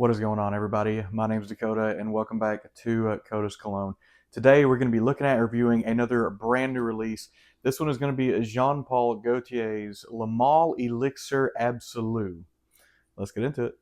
What is going on, everybody? My name is Dakota, and welcome back to Cologne. Today, we're going to be looking at and reviewing another brand new release. This one is going to be Jean-Paul Gaultier's Le Male Elixir Absolu. Let's get into it.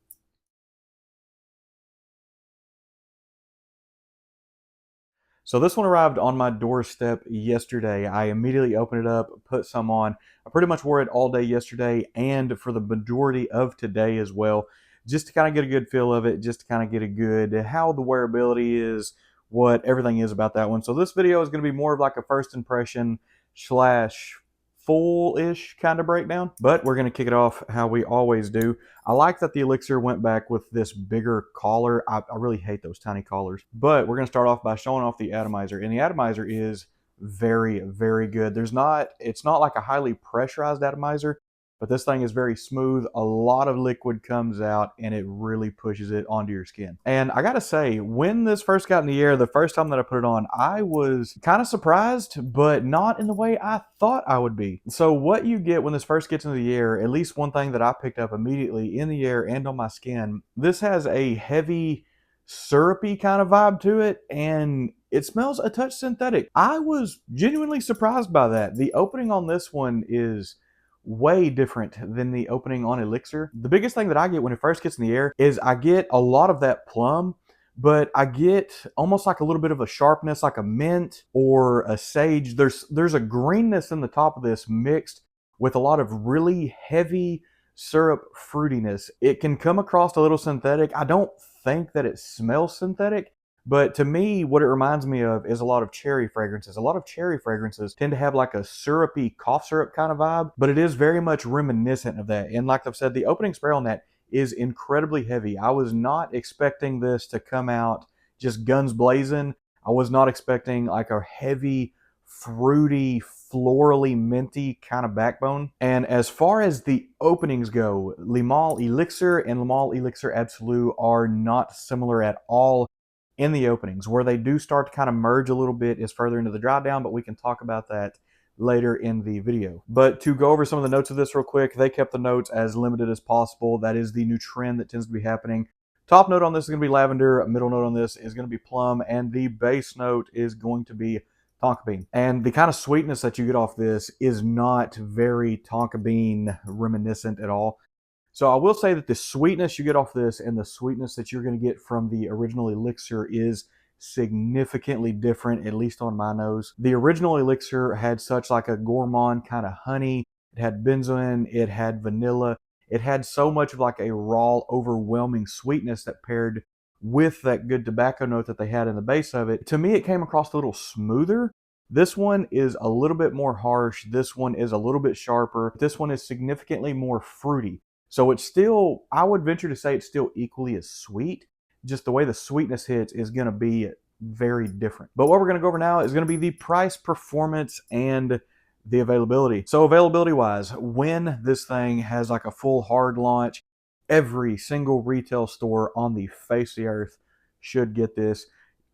So this one arrived on my doorstep yesterday. I immediately opened it up, put some on. I pretty much wore it all day yesterday and for the majority of today as well, just to kind of get a good feel of it, just to kind of get a good how the wearability is, what everything is about that one. So this video is going to be more of like a first impression slash full-ish kind of breakdown, but we're going to kick it off how we always do. I like that the Elixir went back with this bigger collar. I really hate those tiny collars, but we're going to start off by showing off the atomizer, and the atomizer is very, very good. It's not like a highly pressurized atomizer, but this thing is very smooth. A lot of liquid comes out and it really pushes it onto your skin. And I gotta say, when this first got in the air, the first time that I put it on, I was kind of surprised, but not in the way I thought I would be. So what you get when this first gets into the air, at least one thing that I picked up immediately in the air and on my skin, this has a heavy, syrupy kind of vibe to it, and it smells a touch synthetic. I was genuinely surprised by that. The opening on this one is way different than the opening on Elixir. The biggest thing that I get when it first gets in the air is I get a lot of that plum, but I get almost like a little bit of a sharpness, like a mint or a sage. There's a greenness in the top of this mixed with a lot of really heavy syrup fruitiness. It can come across a little synthetic. I don't think that it smells synthetic, but to me, what it reminds me of is a lot of cherry fragrances. A lot of cherry fragrances tend to have like a syrupy cough syrup kind of vibe, but it is very much reminiscent of that. And like I've said, the opening spray on that is incredibly heavy. I was not expecting this to come out just guns blazing. I was not expecting like a heavy, fruity, florally minty kind of backbone. And as far as the openings go, Le Male Elixir and Le Male Elixir Absolu are not similar at all in the openings. Where they do start to kind of merge a little bit is further into the dry down, but we can talk about that later in the video. But to go over some of the notes of this real quick, they kept the notes as limited as possible. That is the new trend that tends to be happening. Top note on this is going to be lavender, middle note on this is going to be plum, and the base note is going to be tonka bean. And the kind of sweetness that you get off this is not very tonka bean reminiscent at all. So I will say that the sweetness you get off this and the sweetness that you're going to get from the original Elixir is significantly different, at least on my nose. The original Elixir had such like a gourmand kind of honey. It had benzoin, it had vanilla. It had so much of like a raw, overwhelming sweetness that paired with that good tobacco note that they had in the base of it. To me, it came across a little smoother. This one is a little bit more harsh. This one is a little bit sharper. This one is significantly more fruity. So it's still, I would venture to say it's still equally as sweet. Just the way the sweetness hits is going to be very different. But what we're going to go over now is going to be the price, performance, and the availability. So availability wise, when this thing has like a full hard launch, every single retail store on the face of the earth should get this.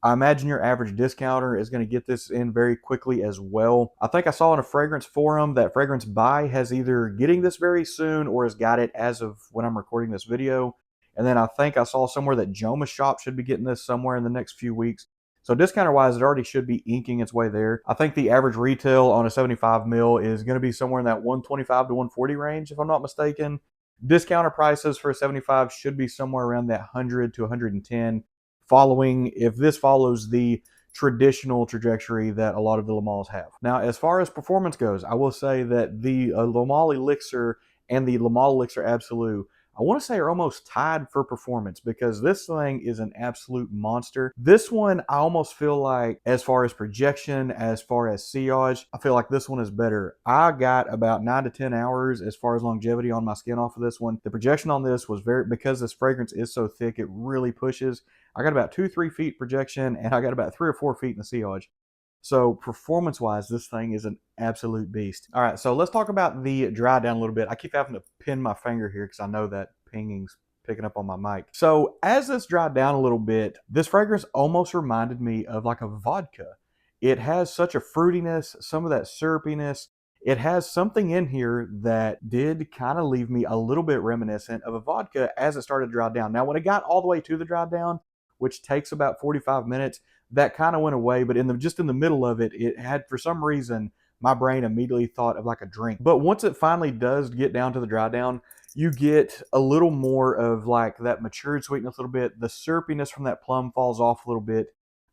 I imagine your average discounter is going to get this in very quickly as well. I think I saw in a fragrance forum that Fragrance Buy has either getting this very soon or has got it as of when I'm recording this video. And then I think I saw somewhere that Joma's shop should be getting this somewhere in the next few weeks. So discounter wise, it already should be inking its way there. I think the average retail on a 75 mil is going to be somewhere in that 125 to 140 range, if I'm not mistaken. Discounter prices for a 75 should be somewhere around that 100 to 110. Following, if this follows the traditional trajectory that a lot of the Le Males have. Now, as far as performance goes, I will say that the Le Male Elixir and the Le Male Elixir Absolu, I want to say are almost tied for performance because this thing is an absolute monster. This one, I almost feel like, as far as projection, as far as sillage, I feel like this one is better. I got about 9 to 10 hours as far as longevity on my skin off of this one. The projection on this was because this fragrance is so thick, it really pushes. I got about 2-3 feet projection, and I got about 3 or 4 feet in the sillage. So performance-wise, this thing is an absolute beast. All right, so let's talk about the dry down a little bit. I keep having to pin my finger here because I know that pinging's picking up on my mic. So as this dried down a little bit, this fragrance almost reminded me of like a vodka. It has such a fruitiness, some of that syrupiness. it has something in here that did kind of leave me a little bit reminiscent of a vodka as it started to dry down. Now, when it got all the way to the dry down, which takes about 45 minutes, that kind of went away. But just in the middle of it, it had, for some reason, my brain immediately thought of like a drink. But once it finally does get down to the dry down, you get a little more of like that matured sweetness a little bit. The syrupiness from that plum falls off a little bit.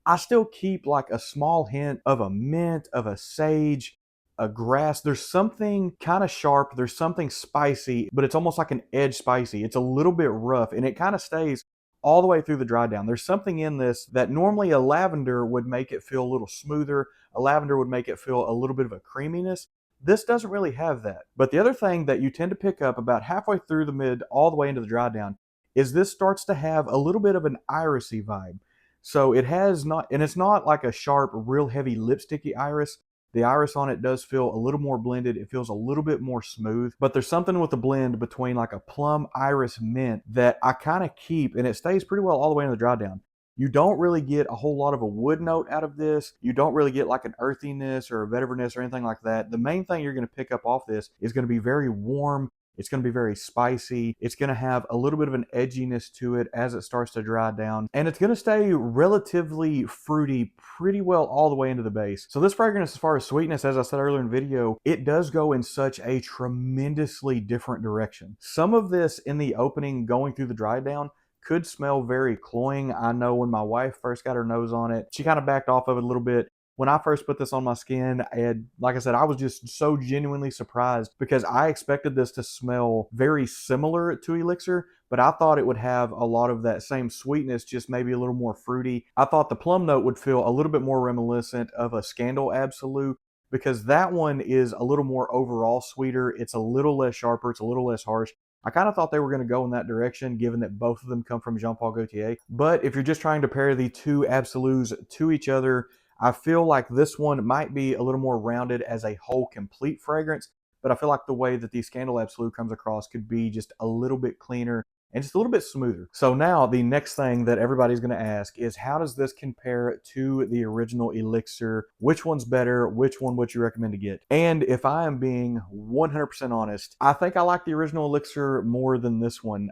I still keep like a small hint of a mint, of a sage, a grass. There's something kind of sharp. There's something spicy, but it's almost like an edge spicy. It's a little bit rough, and it kind of stays all the way through the dry down. There's something in this that normally a lavender would make it feel a little smoother. A lavender would make it feel a little bit of a creaminess. This doesn't really have that. But the other thing that you tend to pick up about halfway through the mid, all the way into the dry down, is this starts to have a little bit of an irisy vibe. So it has not, and it's not like a sharp, real heavy lipsticky iris. The iris on it does feel a little more blended. It feels a little bit more smooth, but there's something with the blend between like a plum iris mint that I kind of keep, and it stays pretty well all the way in the dry down. You don't really get a whole lot of a wood note out of this. You don't really get like an earthiness or a veteraness or anything like that. The main thing you're going to pick up off this is going to be very warm. It's going to be very spicy. It's going to have a little bit of an edginess to it as it starts to dry down. And it's going to stay relatively fruity pretty well all the way into the base. So this fragrance, as far as sweetness, as I said earlier in the video, it does go in such a tremendously different direction. Some of this in the opening going through the dry down could smell very cloying. I know when my wife first got her nose on it, she kind of backed off of it a little bit. When I first put this on my skin, and like I said, I was just so genuinely surprised because I expected this to smell very similar to Elixir, but I thought it would have a lot of that same sweetness, just maybe a little more fruity. I thought the plum note would feel a little bit more reminiscent of a Scandal Absolu, because that one is a little more overall sweeter. It's a little less sharper. It's a little less harsh. I kind of thought they were going to go in that direction, given that both of them come from Jean Paul Gaultier. But if you're just trying to pair the two Absolus to each other, I feel like this one might be a little more rounded as a whole complete fragrance, but I feel like the way that the Scandal Absolu comes across could be just a little bit cleaner and just a little bit smoother. So now the next thing that everybody's going to ask is, how does this compare to the original Elixir? Which one's better? Which one would you recommend to get? And if I am being 100% honest, I think I like the original Elixir more than this one.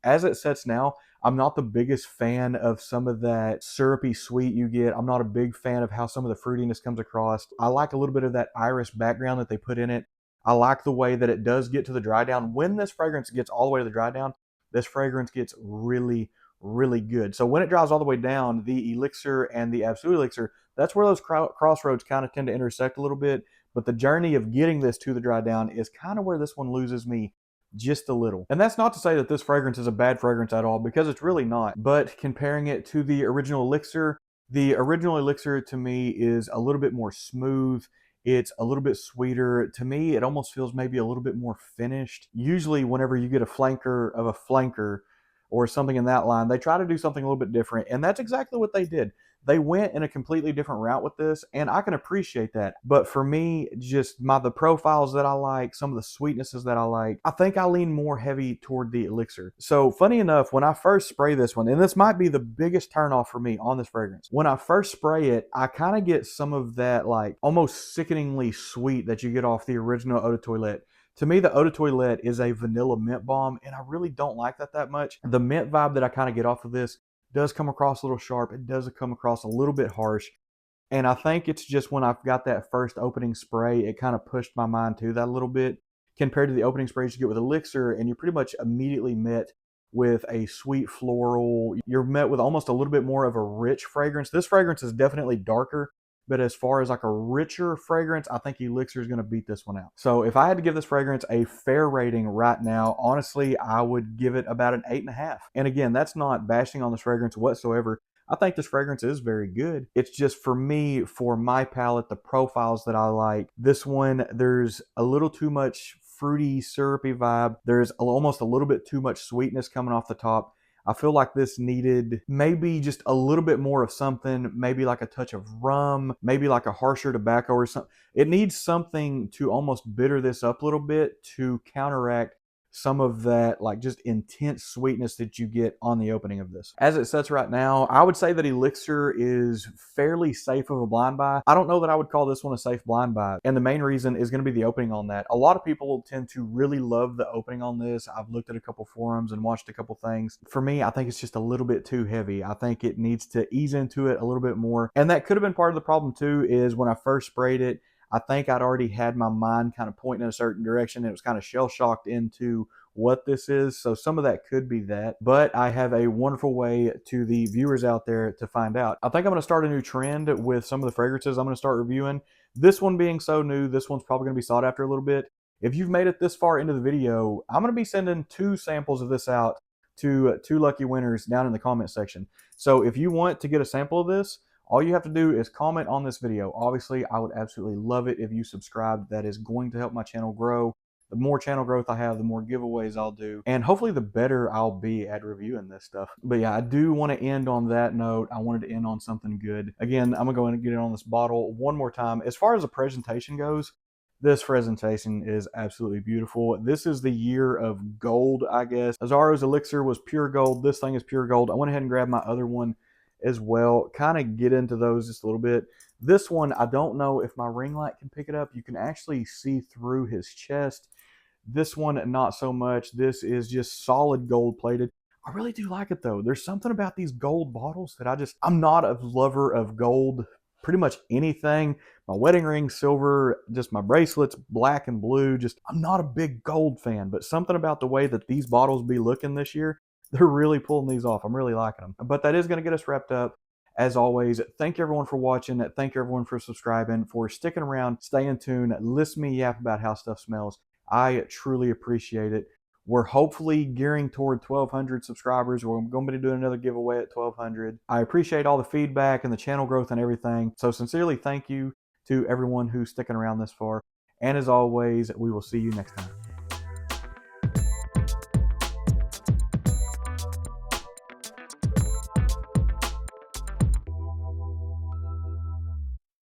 As it sets now, I'm not the biggest fan of some of that syrupy sweet you get. I'm not a big fan of how some of the fruitiness comes across. I like a little bit of that iris background that they put in it. I like the way that it does get to the dry down. When this fragrance gets all the way to the dry down, this fragrance gets really, really good. So when it dries all the way down, the Elixir and the Absolu Elixir, that's where those crossroads kind of tend to intersect a little bit. But the journey of getting this to the dry down is kind of where this one loses me just a little. And that's not to say that this fragrance is a bad fragrance at all, because it's really not. But comparing it to the original Elixir to me is a little bit more smooth. It's a little bit sweeter. To me, it almost feels maybe a little bit more finished. Usually whenever you get a flanker of a flanker or something in that line, they try to do something a little bit different. And that's exactly what they did. They went in a completely different route with this, and I can appreciate that. But for me, just the profiles that I like, some of the sweetnesses that I like, I think I lean more heavy toward the Elixir. So funny enough, when I first spray this one, and this might be the biggest turnoff for me on this fragrance, when I first spray it, I kind of get some of that like almost sickeningly sweet that you get off the original Eau de Toilette. To me, the Eau de Toilette is a vanilla mint bomb, and I really don't like that much. The mint vibe that I kind of get off of this does come across a little sharp. It does come across a little bit harsh. And I think it's just when I've got that first opening spray, it kind of pushed my mind to that a little bit compared to the opening sprays you get with Elixir, and you're pretty much immediately met with a sweet floral. You're met with almost a little bit more of a rich fragrance. This fragrance is definitely darker, but as far as like a richer fragrance, I think Elixir is going to beat this one out. So if I had to give this fragrance a fair rating right now, honestly, I would give it about an 8.5. And again, that's not bashing on this fragrance whatsoever. I think this fragrance is very good. It's just for me, for my palate, the profiles that I like, this one, there's a little too much fruity, syrupy vibe. There's almost a little bit too much sweetness coming off the top. I feel like this needed maybe just a little bit more of something, maybe like a touch of rum, maybe like a harsher tobacco or something. It needs something to almost bitter this up a little bit to counteract some of that like just intense sweetness that you get on the opening of this. As it sits right now, I would say that Elixir is fairly safe of a blind buy. I don't know that I would call this one a safe blind buy, and the main reason is going to be the opening on that. A lot of people tend to really love the opening on this. I've looked at a couple forums and watched a couple things. For me, I think it's just a little bit too heavy. I think it needs to ease into it a little bit more, and that could have been part of the problem too, is when I first sprayed it, I think I'd already had my mind kind of pointing in a certain direction. It was kind of shell-shocked into what this is. So some of that could be that. But I have a wonderful way to the viewers out there to find out. I think I'm going to start a new trend with some of the fragrances I'm going to start reviewing. This one being so new, this one's probably going to be sought after a little bit. If you've made it this far into the video, I'm going to be sending 2 samples of this out to 2 lucky winners down in the comment section. So if you want to get a sample of this, all you have to do is comment on this video. Obviously, I would absolutely love it if you subscribed. That is going to help my channel grow. The more channel growth I have, the more giveaways I'll do, and hopefully the better I'll be at reviewing this stuff. But yeah, I do want to end on that note. I wanted to end on something good. Again, I'm gonna go in and get it on this bottle one more time. As far as the presentation goes, this presentation is absolutely beautiful. This is the year of gold, I guess. Azzaro's Elixir was pure gold. This thing is pure gold. I went ahead and grabbed my other one as well. Kind of get into those just a little bit. This one, I don't know if my ring light can pick it up. You can actually see through his chest. This one, not so much. This is just solid gold plated. I really do like it though. There's something about these gold bottles that I'm not a lover of gold, pretty much anything. My wedding ring, silver, just my bracelets, black and blue. I'm not a big gold fan, but something about the way that these bottles be looking this year, they're really pulling these off. I'm really liking them. But that is going to get us wrapped up. As always, thank you everyone for watching. Thank you everyone for subscribing, for sticking around, staying tuned, listen to me yap about how stuff smells. I truly appreciate it. We're hopefully gearing toward 1,200 subscribers. We're going to be doing another giveaway at 1,200. I appreciate all the feedback and the channel growth and everything. So sincerely, thank you to everyone who's sticking around this far. And as always, we will see you next time.